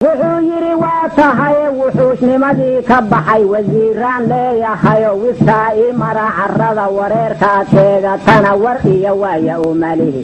wuxuu yiri waa tahay wuxuusnimadii ka baxay wasiiraan leeyahay wisaa mara carrada wareerka teegatana war iyo waaya u malihi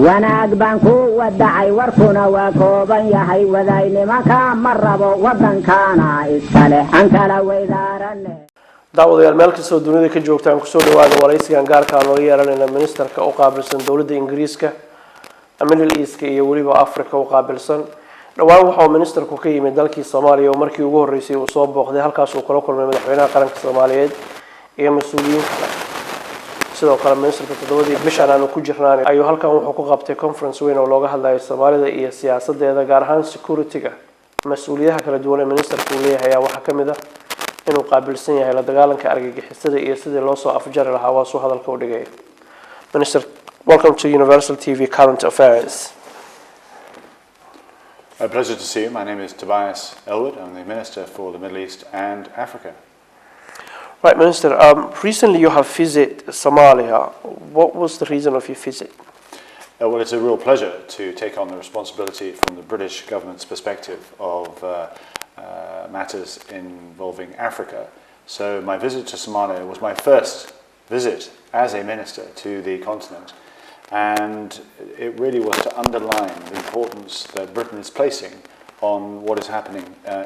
wanaag baan ku wadacay warkuna waa kooban yahay wadaynimaka ma rabo wadankaana iskale aan kala weydaaranne daawadayaal meel kastoo dunida ka joogtaan ku soo dhawaada waraysigan gaarka ah oo yeelanayna ministerka u qaabilsan dawladda Ingiriiska Middle East iyo waliba Afrika u qaabilsan dhawaan waxa uu ministerku ka yimid dalkii Soomaaliya oo markii ugu horeysay uu soo booqday halkaas uu kala kulmay madaxweynaha qaranka Soomaaliyeed iyo mas'uuliyiin kale sidoo kale ministerka todobadii bishan aanu ku jirnaan ayuu halkan wuxuu ku qabtay conference weyn oo looga hadlayo Soomaalida iyo siyaasadeeda gaar ahaan security-ga mas'uuliyaha kala duwan ee ministerku leeyahay waxa kamid ah inuu qaabilsan yahay la dagaalanka argagixisada iyo sidii loo soo afjari lahaa waa soo hadalka u dhigay. Minister, welcome to Universal TV Current Affairs. A pleasure to see you. My name is Tobias Ellwood. I'm the Minister for the Middle East and Africa. Right, Minister. Recently you have visited Somalia. What was the reason of your visit? Well, it's a real pleasure to take on the responsibility from the British government's perspective of matters involving Africa. So my visit to Somalia was my first visit as a minister to the continent. And it really was to underline the importance that Britain is placing on what is happening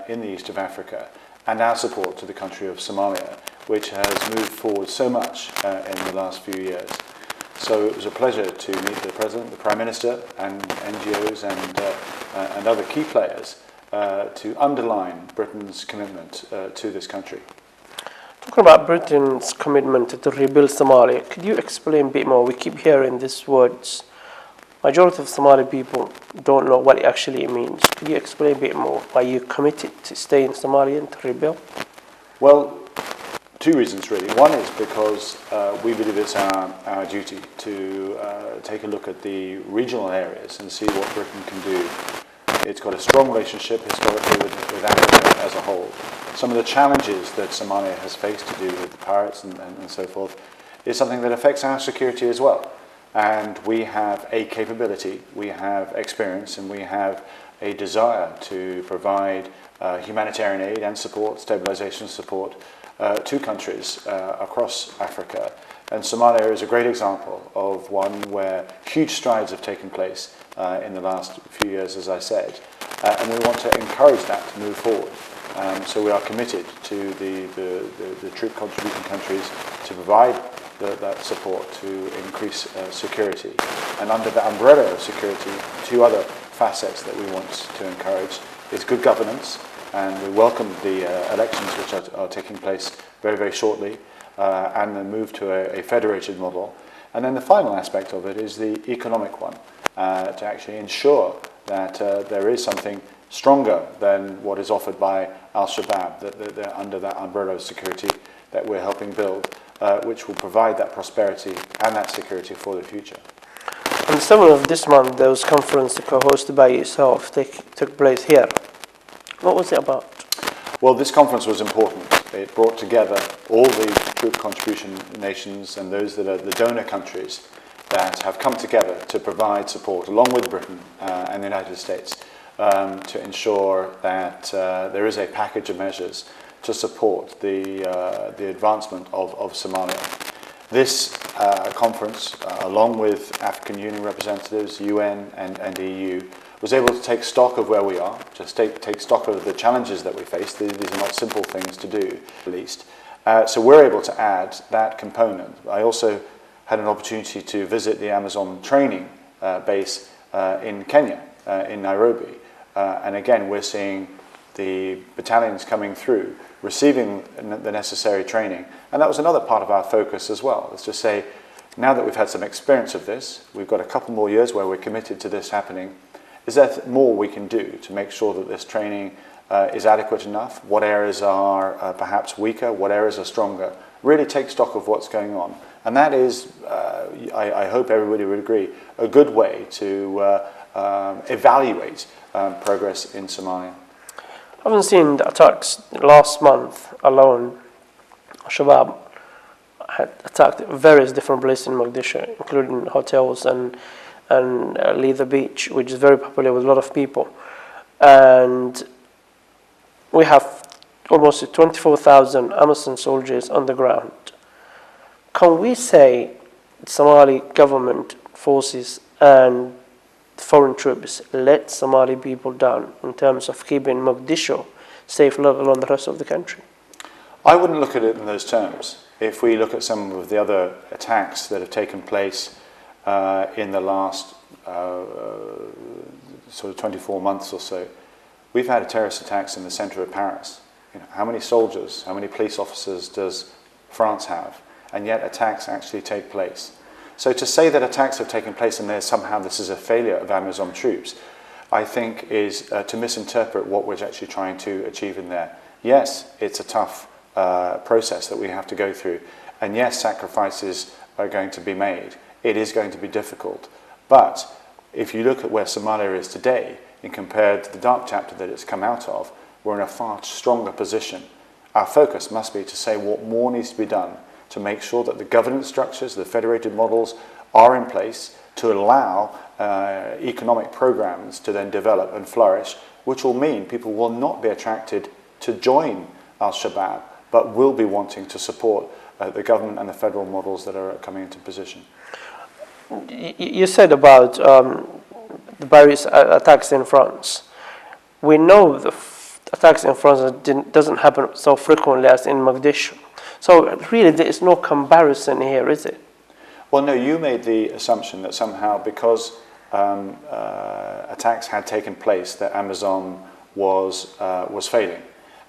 in the east of Africa and our support to the country of Somalia, which has moved forward so much in the last few years. So it was a pleasure to meet the President, the Prime Minister and NGOs and other key players to underline Britain's commitment to this country. Talking about Britain's commitment to rebuild Somalia, could you explain a bit more? We keep hearing these words. Majority of Somali people don't know what it actually means. Could you explain a bit more why you're committed to stay in Somalia and to rebuild? Well, two reasons really. One is because we believe it's our duty to take a look at the regional areas and see what Britain can do. It's got a strong relationship historically with Africa as a whole. Some of the challenges that Somalia has faced to do with the pirates and so forth is something that affects our security as well. And we have a capability, we have experience, and we have a desire to provide humanitarian aid and support, stabilization support to countries across Africa. And Somalia is a great example of one where huge strides have taken place in the last few years, as I said. And we want to encourage that to move forward. So we are committed to the troop contributing countries to provide that support to increase security. And under the umbrella of security, two other facets that we want to encourage is good governance, and we welcome the elections which are taking place very, very shortly, and the move to a federated model. And then the final aspect of it is the economic one, to actually ensure that there is something stronger than what is offered by Al-Shabaab, that they're under that umbrella of security that we're helping build, which will provide that prosperity and that security for the future. On the 7th of this month, there was a conference co-hosted by yourself took place here. What was it about? Well, this conference was important. It brought together all the troop contribution nations and those that are the donor countries that have come together to provide support, along with Britain and the United States, to ensure that there is a package of measures to support the advancement of Somalia. This conference, along with African Union representatives, UN and EU, was able to take stock of where we are, just take stock of the challenges that we face. These are not simple things to do, at least. So we're able to add that component. I also had an opportunity to visit the Amazon training base in Kenya, in Nairobi. And again, we're seeing the battalions coming through, receiving the necessary training. And that was another part of our focus as well. Let's just say, now that we've had some experience of this, we've got a couple more years where we're committed to this happening. Is there more we can do to make sure that this training is adequate enough? What areas are perhaps weaker? What areas are stronger? Really take stock of what's going on. And that is, I hope everybody would agree, a good way to evaluate progress in Somalia. Having seen the attacks last month alone, Al-Shabaab had attacked various different places in Mogadishu, including hotels and Leather Beach, which is very popular with a lot of people. and we have almost 24,000 Amazon soldiers on the ground. Can we say the Somali government forces and foreign troops let Somali people down in terms of keeping Mogadishu safe, let alone the rest of the country? I wouldn't look at it in those terms. If we look at some of the other attacks that have taken place in the last sort of 24 months or so, we've had terrorist attacks in the centre of Paris. You know, how many soldiers, how many police officers does France have? And yet attacks actually take place. So to say that attacks have taken place and somehow this is a failure of Amazon troops, I think is to misinterpret what we're actually trying to achieve in there. Yes, it's a tough process that we have to go through. And yes, sacrifices are going to be made. It is going to be difficult. But if you look at where Somalia is today and compared to the dark chapter that it's come out of, we're in a far stronger position. Our focus must be to say what more needs to be done to make sure that the governance structures, the federated models are in place to allow economic programs to then develop and flourish, which will mean people will not be attracted to join Al-Shabaab, but will be wanting to support the government and the federal models that are coming into position. You said about the various attacks in France. We know the attacks in France doesn't happen so frequently as in Mogadishu. So really there is no comparison here, is it? Well, no, you made the assumption that somehow because attacks had taken place that Amazon was failing.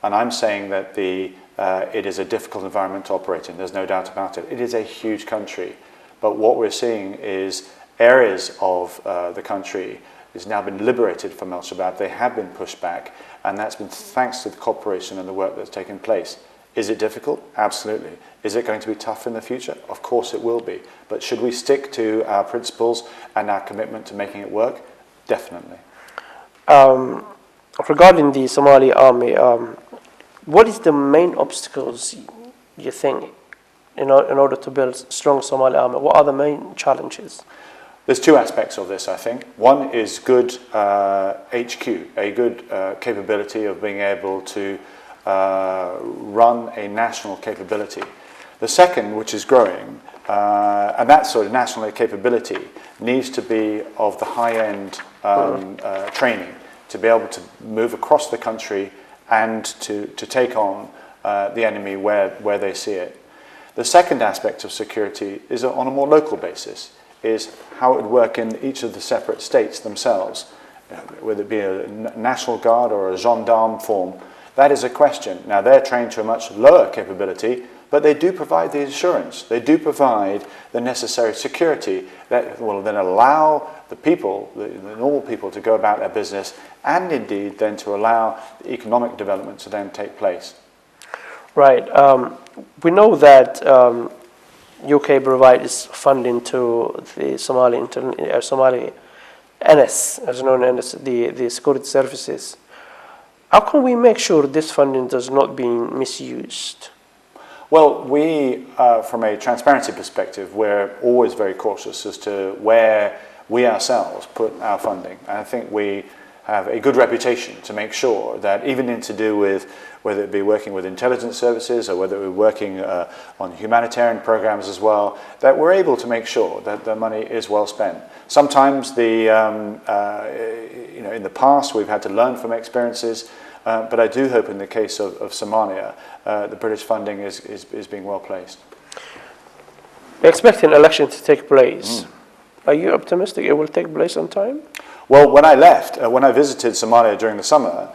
And I'm saying that it is a difficult environment to operate in, there's no doubt about it. It is a huge country, but what we're seeing is areas of the country has now been liberated from Al-Shabaab. They have been pushed back, and that's been thanks to the cooperation and the work that's taken place. Is it difficult? Absolutely. Is it going to be tough in the future? Of course it will be. But should we stick to our principles and our commitment to making it work? Definitely. Regarding the Somali Army, what is the main obstacles you think in order to build a strong Somali Army? What are the main challenges? There's two aspects of this, I think. One is good HQ, a good capability of being able to run a national capability. The second, which is growing, and that sort of national capability needs to be of the high-end training to be able to move across the country and to take on the enemy where they see it. The second aspect of security is on a more local basis, is how it would work in each of the separate states themselves, whether it be a National Guard or a gendarme form. That is a question. Now, they're trained to a much lower capability, but they do provide the assurance. They do provide the necessary security that will then allow the people, the normal people, to go about their business, and indeed then to allow the economic development to then take place. Right. We know that UK provides funding to the Somali NS, as known as the security services. How can we make sure this funding does not be misused? Well, we, from a transparency perspective, we're always very cautious as to where we ourselves put our funding. And I think we have a good reputation to make sure that even in to do with whether it be working with intelligence services or whether we're working on humanitarian programs as well, that we're able to make sure that the money is well spent. Sometimes in the past we've had to learn from experiences, but I do hope in the case of Somalia, the British funding is being well placed. We're expecting an election to take place. Are you optimistic it will take place on time? Well, when I left, when I visited Somalia during the summer,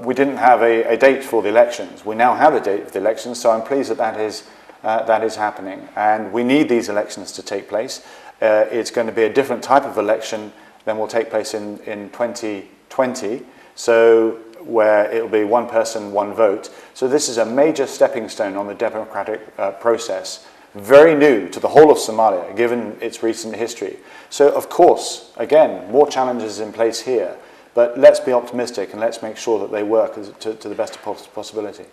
we didn't have a date for the elections. We now have a date for the elections, so I'm pleased that that is happening. And we need these elections to take place. It's going to be a different type of election than will take place in 2020, so where it will be one person, one vote. So this is a major stepping stone on the democratic process, very new to the whole of Somalia, given its recent history. So, of course, again, more challenges in place here, but let's be optimistic and let's make sure that they work to the best possibility.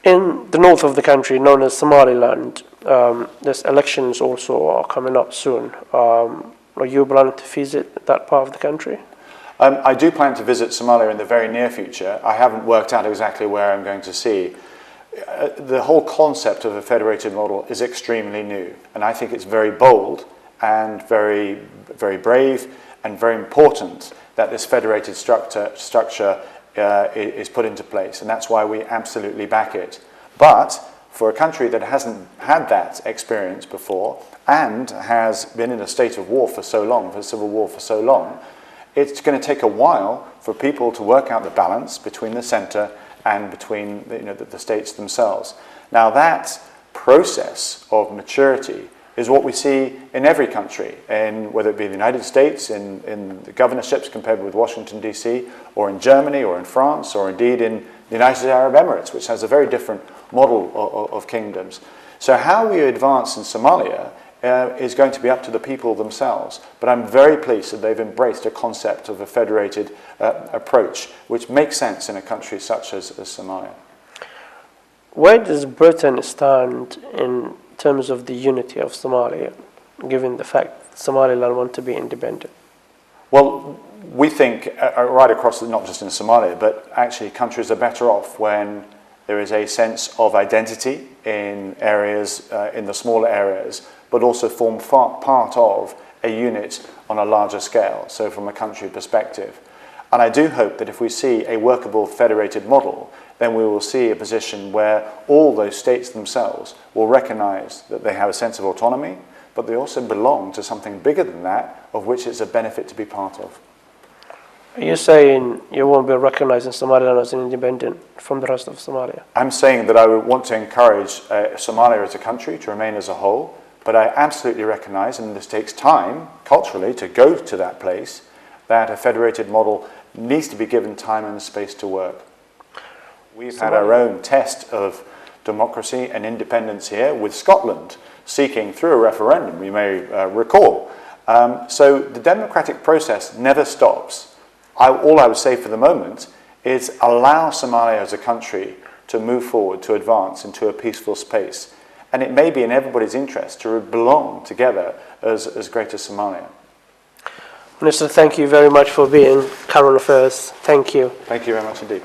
In the north of the country, known as Somaliland, there's elections also are coming up soon. Are you planning to visit that part of the country? I do plan to visit Somalia in the very near future. I haven't worked out exactly where I'm going to see. The whole concept of a federated model is extremely new, and I think it's very bold and very, very brave and very important that this federated structure is put into place, and that's why we absolutely back it. But for a country that hasn't had that experience before and has been in a state of war for so long, for civil war for so long, it's going to take a while for people to work out the balance between the centre and between the states themselves. Now that process of maturity is what we see in every country, whether it be the United States, in the governorships compared with Washington DC, or in Germany, or in France, or indeed in the United Arab Emirates, which has a very different model of kingdoms. So how we advance in Somalia is going to be up to the people themselves. But I'm very pleased that they've embraced a concept of a federated approach, which makes sense in a country such as Somalia. Where does Britain stand in terms of the unity of Somalia, given the fact Somaliland want to be independent? Well, we think right across, not just in Somalia, but actually countries are better off when there is a sense of identity in areas, in the smaller areas, but also form part of a unit on a larger scale, so from a country perspective. And I do hope that if we see a workable federated model, then we will see a position where all those states themselves will recognise that they have a sense of autonomy, but they also belong to something bigger than that, of which it's a benefit to be part of. Are you saying you won't be recognizing Somaliland as an independent from the rest of Somalia? I'm saying that I would want to encourage Somalia as a country to remain as a whole, but I absolutely recognise, and this takes time culturally to go to that place, that a federated model needs to be given time and space to work. We've had our own test of democracy and independence here with Scotland seeking through a referendum, you may recall. So the democratic process never stops. All I would say for the moment is allow Somalia as a country to move forward, to advance into a peaceful space. And it may be in everybody's interest to belong together as Greater Somalia. Minister, thank you very much for being current affairs. Thank you. Thank you very much indeed.